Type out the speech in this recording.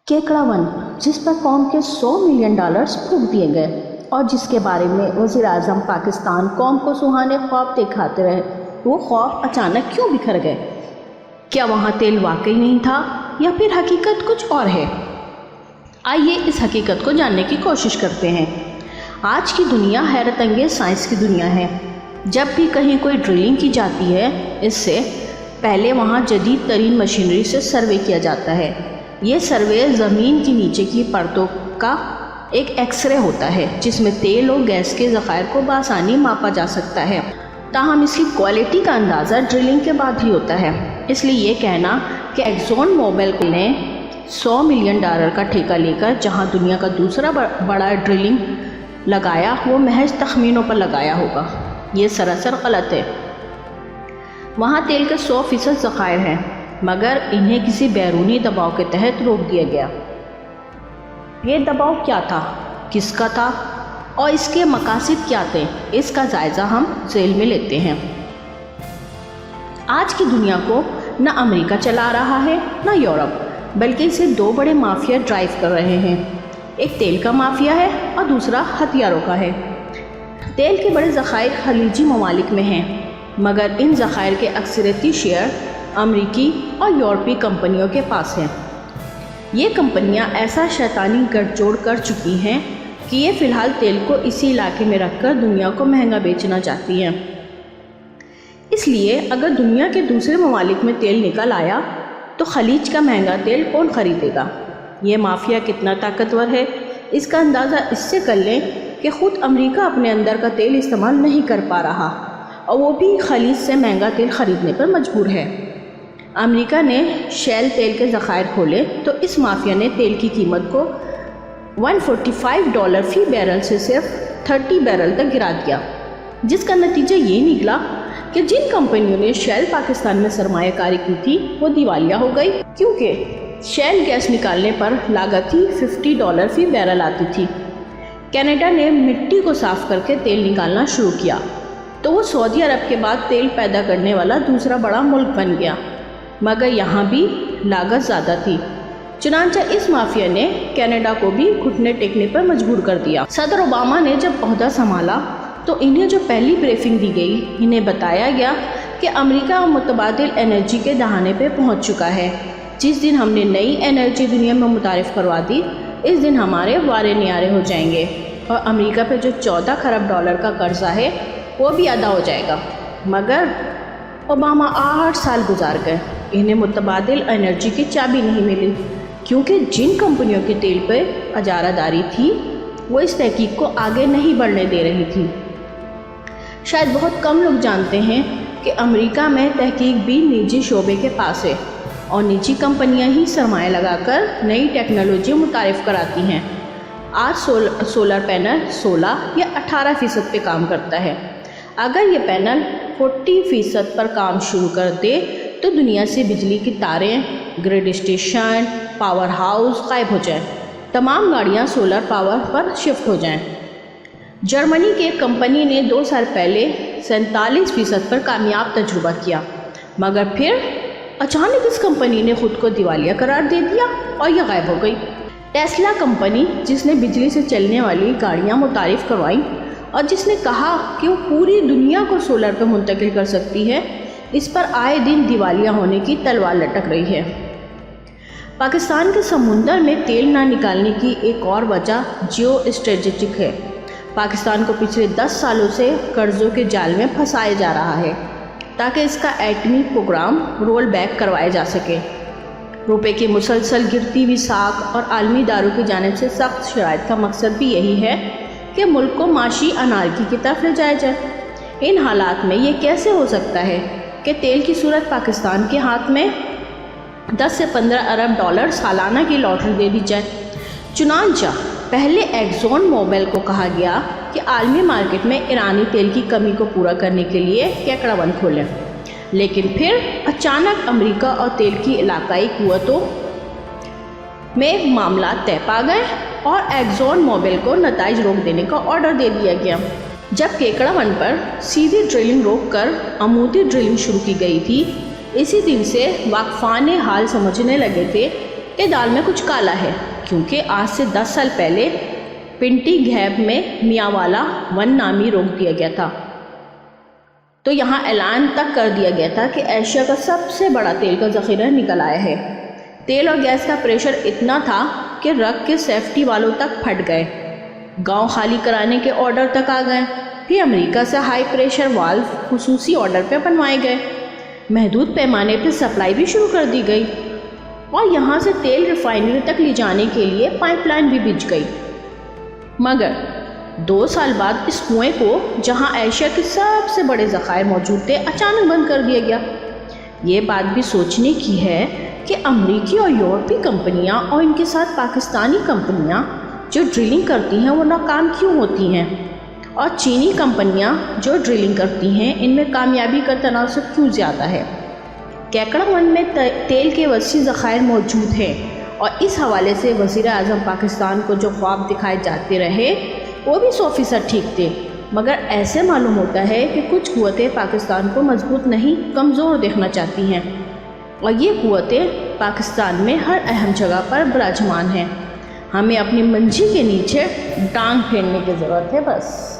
کیکڑا one, جس پر قوم کے $100 ملین پھونک دیے گئے اور جس کے بارے میں وزیر اعظم پاکستان قوم کو سہانے خواب دکھاتے رہے، وہ خواب اچانک کیوں بکھر گئے؟ کیا وہاں تیل واقعی نہیں تھا یا پھر حقیقت کچھ اور ہے؟ آئیے اس حقیقت کو جاننے کی کوشش کرتے ہیں۔ آج کی دنیا حیرت انگیز سائنس کی دنیا ہے۔ جب بھی کہیں کوئی ڈرلنگ کی جاتی ہے، اس سے پہلے وہاں جدید ترین مشینری سے سروے کیا جاتا ہے۔ یہ سروے زمین کی نیچے کی پرتوں کا ایک ایکس رے ہوتا ہے، جس میں تیل اور گیس کے ذخائر کو بآسانی ماپا جا سکتا ہے۔ تاہم اس کی کوالٹی کا اندازہ ڈرلنگ کے بعد ہی ہوتا ہے۔ اس لیے یہ کہنا کہ ایکزون موبل نے $100 ملین کا ٹھیکہ لے کر جہاں دنیا کا دوسرا بڑا ڈرلنگ لگایا، وہ محض تخمینوں پر لگایا ہوگا، یہ سراسر غلط ہے۔ وہاں تیل کے 100% ذخائر ہیں، مگر انہیں کسی بیرونی دباؤ کے تحت روک دیا گیا۔ یہ دباؤ کیا تھا، کس کا تھا اور اس کے مقاصد کیا تھے، اس کا جائزہ ہم ذیل میں لیتے ہیں۔ آج کی دنیا کو نہ امریکہ چلا رہا ہے نہ یورپ، بلکہ اسے دو بڑے مافیا ڈرائیو کر رہے ہیں۔ ایک تیل کا مافیا ہے اور دوسرا ہتھیاروں کا ہے۔ تیل کے بڑے ذخائر خلیجی ممالک میں ہیں، مگر ان ذخائر کے اکثریتی شیئر امریکی اور یورپی کمپنیوں کے پاس ہیں۔ یہ کمپنیاں ایسا شیطانی گٹھ جوڑ کر چکی ہیں کہ یہ فی الحال تیل کو اسی علاقے میں رکھ کر دنیا کو مہنگا بیچنا چاہتی ہیں۔ اس لیے اگر دنیا کے دوسرے ممالک میں تیل نکل آیا تو خلیج کا مہنگا تیل کون خریدے گا؟ یہ مافیا کتنا طاقتور ہے، اس کا اندازہ اس سے کر لیں کہ خود امریکہ اپنے اندر کا تیل استعمال نہیں کر پا رہا اور وہ بھی خلیج سے مہنگا تیل خریدنے پر مجبور ہے۔ امریکہ نے شیل تیل کے ذخائر کھولے تو اس مافیا نے تیل کی قیمت کو $145 فی بیرل سے صرف 30 بیرل تک گرا دیا، جس کا نتیجہ یہ نکلا کہ جن کمپنیوں نے شیل پاکستان میں سرمایہ کاری کی تھی وہ دیوالیہ ہو گئی، کیونکہ شیل گیس نکالنے پر لاگت ہی $50 فی بیرل آتی تھی۔ کینیڈا نے مٹی کو صاف کر کے تیل نکالنا شروع کیا تو وہ سعودی عرب کے بعد تیل پیدا کرنے والا دوسرا بڑا ملک بن گیا، مگر یہاں بھی لاگت زیادہ تھی۔ چنانچہ اس مافیا نے کینیڈا کو بھی گھٹنے ٹیکنے پر مجبور کر دیا۔ صدر اوباما نے جب عہدہ سنبھالا تو انہیں جو پہلی بریفنگ دی گئی، انہیں بتایا گیا کہ امریکہ متبادل انرجی کے دہانے پہ پہنچ چکا ہے۔ جس دن ہم نے نئی انرجی دنیا میں متعارف کروا دی، اس دن ہمارے وارے نیارے ہو جائیں گے اور امریکہ پہ جو $14 کھرب کا قرضہ ہے وہ بھی ادا ہو جائے گا۔ مگر اوباما 8 سال گزار گئے، انہیں متبادل انرجی کی چابی نہیں ملی، کیونکہ جن کمپنیوں کے تیل پہ اجارہ داری تھی وہ اس تحقیق کو آگے نہیں بڑھنے دے رہی تھی۔ شاید بہت کم لوگ جانتے ہیں کہ امریکہ میں تحقیق بھی نجی شعبے کے پاس ہے اور نجی کمپنیاں ہی سرمایہ لگا کر نئی ٹیکنالوجی متعارف کراتی ہیں۔ آج سولر پینل 16 یا 18% پہ کام کرتا ہے۔ اگر یہ پینل 40% پر کام شروع کر دے تو دنیا سے بجلی کی تاریں، گریڈ اسٹیشن، پاور ہاؤس غائب ہو جائیں، تمام گاڑیاں سولر پاور پر شفٹ ہو جائیں۔ جرمنی کی ایک کمپنی نے 2 سال پہلے 47% پر کامیاب تجربہ کیا، مگر پھر اچانک اس کمپنی نے خود کو دیوالیہ قرار دے دیا اور یہ غائب ہو گئی۔ ٹیسلا کمپنی، جس نے بجلی سے چلنے والی گاڑیاں متعارف کروائیں اور جس نے کہا کہ وہ پوری دنیا کو سولر پہ منتقل کر سکتی ہے، اس پر آئے دن دیوالیہ ہونے کی تلوار لٹک رہی ہے۔ پاکستان کے سمندر میں تیل نہ نکالنے کی ایک اور وجہ جیو اسٹریٹجک ہے۔ پاکستان کو پچھلے 10 سالوں سے قرضوں کے جال میں پھنسایا جا رہا ہے تاکہ اس کا ایٹمی پروگرام رول بیک کروایا جا سکے۔ روپے کی مسلسل گرتی ہوئی ساکھ اور عالمی اداروں کی جانب سے سخت شرائط کا مقصد بھی یہی ہے کہ ملک کو معاشی انارکی کی طرف لے جایا جائے۔ ان حالات میں یہ کیسے ہو سکتا ہے کہ تیل کی صورت پاکستان کے ہاتھ میں 10 سے 15 ارب $ سالانہ کی لاٹری دے دی جائے؟ چنانچہ پہلے ایکزون موبل کو کہا گیا کہ عالمی مارکیٹ میں ایرانی تیل کی کمی کو پورا کرنے کے لیے کیکڑا ون کھولیں، لیکن پھر اچانک امریکہ اور تیل کی علاقائی قوتوں میں معاملات طے پا گئے اور ایکزون موبل کو نتائج روک دینے کا آرڈر دے دیا گیا۔ جب کیکڑا ون پر سیدھی ڈرلنگ روک کر عمودی ڈرلنگ شروع کی گئی تھی، اسی دن سے واقفان حال سمجھنے لگے تھے کہ دال میں کچھ کالا ہے، کیونکہ آج سے 10 سال پہلے پنٹی گھیب میں میاں والا ون نامی روک دیا گیا تھا، تو یہاں اعلان تک کر دیا گیا تھا کہ ایشیا کا سب سے بڑا تیل کا ذخیرہ نکل آیا ہے۔ تیل اور گیس کا پریشر اتنا تھا کہ رگ کے سیفٹی والوں تک پھٹ گئے، گاؤں خالی کرانے کے آرڈر تک آ گئے، پھر امریکہ سے ہائی پریشر والو خصوصی آرڈر پہ بنوائے گئے، محدود پیمانے پہ سپلائی بھی شروع کر دی گئی، اور یہاں سے تیل ریفائنری تک لے جانے کے لیے پائپ لائن بھی بچھ گئی۔ مگر 2 سال بعد اس کنویں کو، جہاں ایشیا کے سب سے بڑے ذخائر موجود تھے، اچانک بند کر دیا گیا۔ یہ بات بھی سوچنے کی ہے کہ امریکی اور یورپی کمپنیاں اور ان کے ساتھ پاکستانی کمپنیاں جو ڈرلنگ کرتی ہیں وہ ناکام کیوں ہوتی ہیں، اور چینی کمپنیاں جو ڈرلنگ کرتی ہیں ان میں کامیابی کا تناسب کیوں زیادہ ہے۔ کیکڑا ون میں تیل کے وسیع ذخائر موجود ہیں، اور اس حوالے سے وزیر اعظم پاکستان کو جو خواب دکھائے جاتے رہے وہ بھی 100% ٹھیک تھے، مگر ایسے معلوم ہوتا ہے کہ کچھ قوتیں پاکستان کو مضبوط نہیں، کمزور دیکھنا چاہتی ہیں، اور یہ قوتیں پاکستان میں ہر اہم جگہ پر براجمان ہیں۔ ہمیں اپنی منجی کے نیچے ٹانگ پھیرنے کی ضرورت ہے بس۔